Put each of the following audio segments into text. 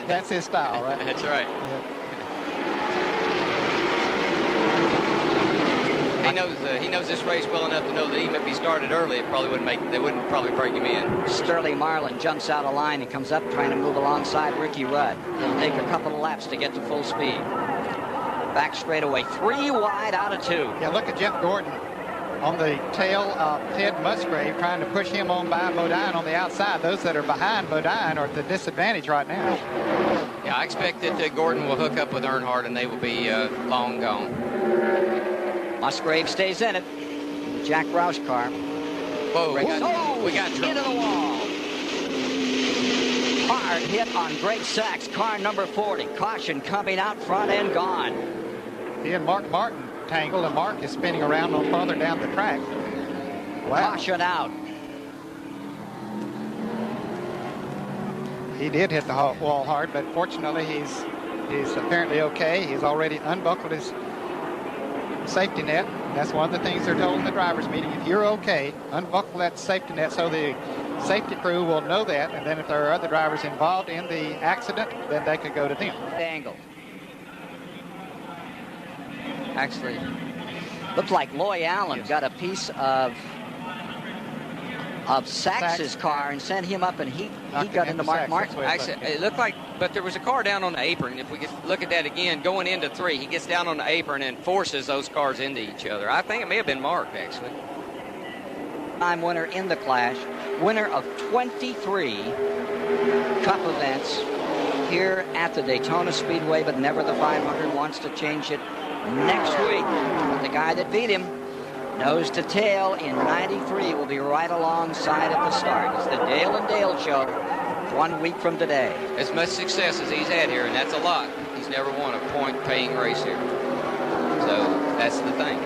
That's his style, right? That's right. Yeah. He knows this race well enough to know that even if he started early, they wouldn't probably break him in. Sterling Marlin jumps out of line and comes up trying to move alongside Ricky Rudd. He'll take a couple of laps to get to full speed. Back straightaway, 3 wide out of 2. Yeah, look at Jeff Gordon on the tail of Ted Musgrave, trying to push him on by Bodine on the outside. Those that are behind Bodine are at the disadvantage right now. Yeah, I expect that Gordon will hook up with Earnhardt and they will be long gone. Musgrave stays in it. Jack Roush car. Whoa, we got into the wall. Hard hit on Greg Sachs, car number 40. Caution coming out front and gone. He and Mark Martin tangled, and Mark is spinning around on farther down the track. Wow. Caution out. He did hit the wall hard, but fortunately he's apparently okay. He's already unbuckled his safety net. That's one of the things they're told in the drivers meeting. If you're okay, unbuckle that safety net so the safety crew will know that, and then if there are other drivers involved in the accident, then they could go to them. Angle. Actually, looked like Loy Allen got a piece of Sachs's car and sent him up, and he got into Mark Martin. Actually, it looked like, but there was a car down on the apron. If we could look at that again, going into 3, he gets down on the apron and forces those cars into each other. I think it may have been Mark, actually. Time winner in the clash, winner of 23 Cup events here at the Daytona Speedway, but never the 500, wants to change it next week. But the guy that beat him, nose to tail in 93, will be right alongside at the start. It's the Dale and Dale show 1 week from today. As much success as he's had here, and that's a lot, he's never won a point-paying race here. So that's the thing.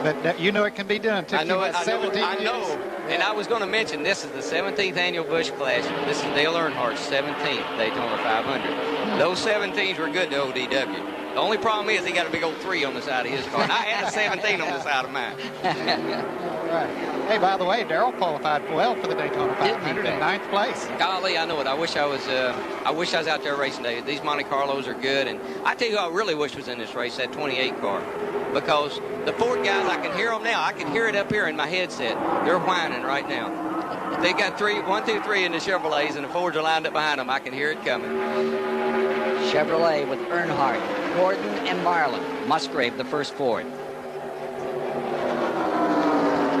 But you know it can be done. I know it. I know. And I was going to mention, this is the 17th annual Busch Clash. This is Dale Earnhardt's 17th Daytona 500. Those 17s were good to ODW. The only problem is he got a big old 3 on the side of his car. And I had a 17 on the side of mine. All right. Hey, by the way, Darrell qualified well for the Daytona 500 in 9th place. Golly, I know it. I wish I was out there racing today. These Monte Carlos are good. And I tell you who I really wish was in this race, that 28 car. Because the Ford guys, I can hear them now. I can hear it up here in my headset. They're whining right now. They got 1, 2, 3 in the Chevrolets, and the Fords are lined up behind them. I can hear it coming. Chevrolet with Earnhardt, Gordon, and Marlin. Musgrave, the first Ford.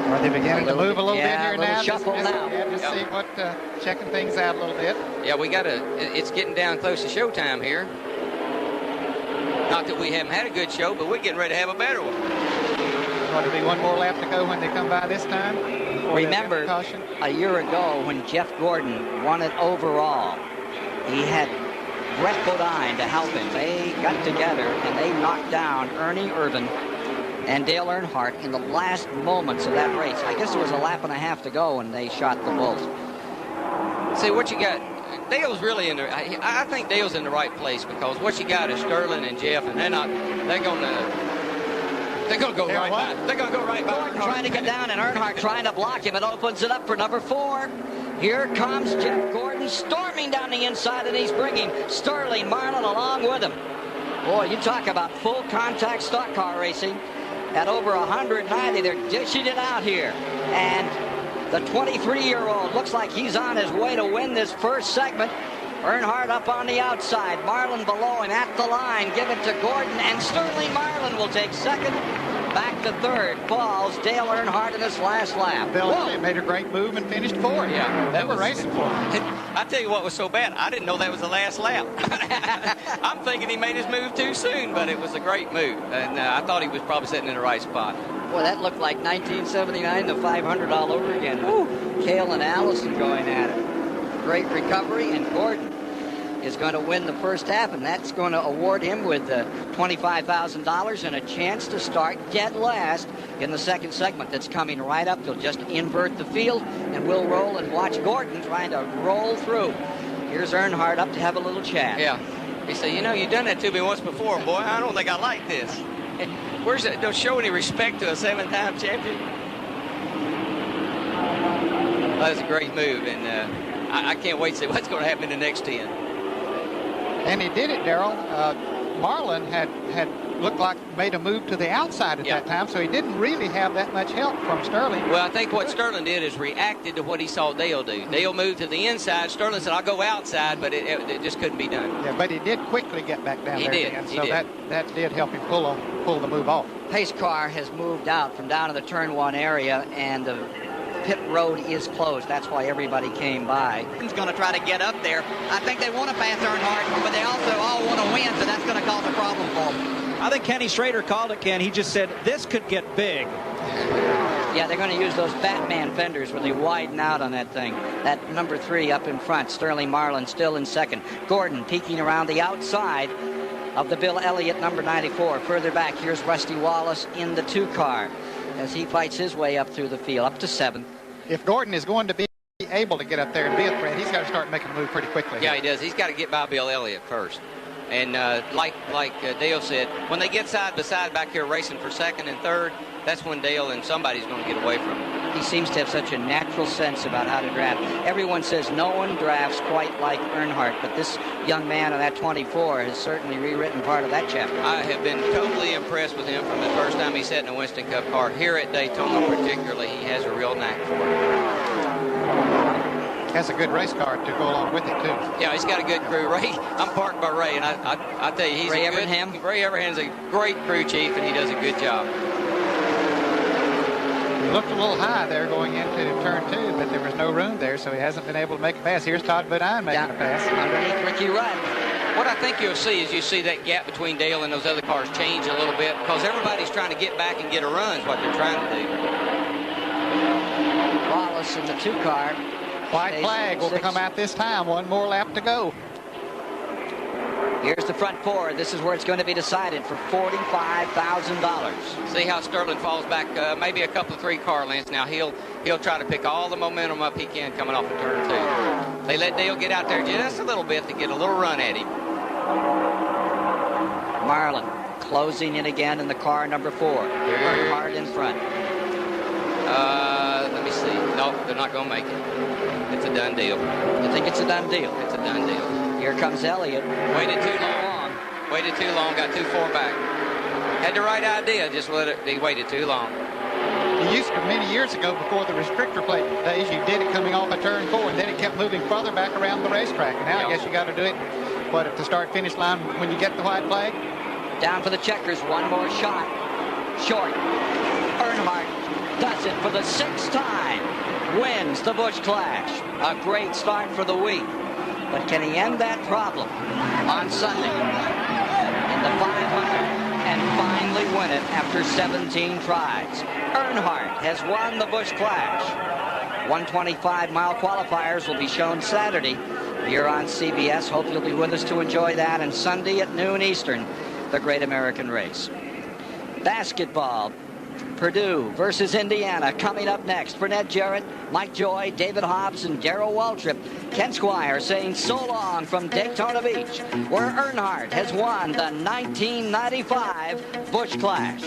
Are they beginning to move a little bit here now? Shuffle now. Just see what, checking things out a little bit. Yeah, it's getting down close to showtime here. Not that we haven't had a good show, but we're getting ready to have a better one. Ought to be one more lap to go when they come by this time. Remember, a year ago when Jeff Gordon won it overall, he had Brett Bodine to help him. They got together and they knocked down Ernie Irvin and Dale Earnhardt in the last moments of that race. I guess there was a lap and a half to go and they shot the bulls. See, what you got, Dale's really in there. I think Dale's in the right place because what you got is Sterling and Jeff, and they're going to go right by. They're going to go right by. Gordon trying to get down and Earnhardt trying to block him. It opens it up for number 4. Here comes Jeff Gordon storming down the inside, and he's bringing Sterling Marlin along with him. Boy, you talk about full contact stock car racing. At over 190, they're dishing it out here. And the 23-year-old looks like he's on his way to win this first segment. Earnhardt up on the outside, Marlin below him at the line. Give it to Gordon, and Sterling Marlin will take second. Back to third falls Dale Earnhardt in his last lap. Bill made a great move and finished 4th. Yeah, that was racing for him. I tell you what was so bad, I didn't know that was the last lap. I'm thinking he made his move too soon, but it was a great move. And I thought he was probably sitting in the right spot. Boy, that looked like 1979, the 500 all over again. Cale and Allison going at it. Great recovery, and Gordon is going to win the first half, and that's going to award him with $25,000 and a chance to start dead last in the second segment that's coming right up. They'll just invert the field, and we'll roll and watch Gordon trying to roll through. Here's Earnhardt up to have a little chat. Yeah. He said, you know, you've done that to me once before, boy. I don't think I like this. Where's it? Don't show any respect to a 7-time champion. That was a great move, and I can't wait to see what's going to happen in the next 10. And he did it, Darrell. Marlin had looked like made a move to the outside at that time, so he didn't really have that much help from Sterling. Well, I think what Sterling did is reacted to what he saw Dale do. Dale moved to the inside. Sterling said, I'll go outside, but it just couldn't be done. Yeah, but he did quickly get back down there again, He so did. that did help him pull the move off. Pace car has moved out from down to the turn 1 area, and the pit road is closed. That's why everybody came by. He's going to try to get up there. I think they want to pass Earnhardt, but they also all want to win, so that's going to cause a problem for them. I think Kenny Schrader called it, Ken. He just said, this could get big. Yeah, they're going to use those Batman fenders where they widen out on that thing. That number 3 up in front, Sterling Marlin still in second. Gordon peeking around the outside of the Bill Elliott number 94. Further back, here's Rusty Wallace in the 2 car as he fights his way up through the field, up to 7th. If Gordon is going to be able to get up there and be a threat, he's got to start making a move pretty quickly. Yeah, he does. He's got to get by Bill Elliott first. And like Dale said, when they get side by side back here racing for second and third, that's when Dale and somebody's going to get away from him. He seems to have such a natural sense about how to draft. Everyone says no one drafts quite like Earnhardt, but this young man on that 24 has certainly rewritten part of that chapter. I have been totally impressed with him from the first time he sat in a Winston Cup car. Here at Daytona particularly, he has a real knack for it. Has a good race car to go along with it, too. Yeah, he's got a good crew. Ray, I'm parked by Ray, and I tell you, he's Ray a good... Evernham? Ray Evernham's a great crew chief, and he does a good job. He looked a little high there going into turn 2, but there was no room there, so he hasn't been able to make a pass. Here's Todd Bodine making a pass. Underneath Ricky Rudd. What I think you'll see is you see that gap between Dale and those other cars change a little bit because everybody's trying to get back and get a run is what they're trying to do. Wallace in the 2 car. White flag will come out this time. One more lap to go. Here's the front 4. This is where it's going to be decided for $45,000. See how Sterling falls back maybe a couple of 3-car lengths. Now he'll try to pick all the momentum up he can coming off of turn 2. They let Dale get out there just a little bit to get a little run at him. Marlin closing in again in the car number 4. Earnhardt in front. Let me see. Nope, they're not going to make it. It's a done deal. You think it's a done deal? It's a done deal. Here comes Elliott. Waited too long. Waited too long. Got too far back. Had the right idea. Just he waited too long. You used to, many years ago, before the restrictor plate days, you did it coming off a turn 4, and then it kept moving further back around the racetrack. And now I guess you got to do it, at the start-finish line when you get the white flag? Down for the checkers. One more shot. Short. Earnhardt does it for the 6th time. Wins the Busch Clash. A great start for the week. But can he end that problem on Sunday in the 500 and finally win it after 17 tries? Earnhardt has won the Busch Clash. 125-mile qualifiers will be shown Saturday here on CBS. Hope you'll be with us to enjoy that. And Sunday at noon Eastern, the Great American Race. Basketball. Purdue versus Indiana coming up next. Burnett Jarrett, Mike Joy, David Hobbs, and Darrell Waltrip. Ken Squire saying so long from Daytona Beach, where Earnhardt has won the 1995 Busch Clash.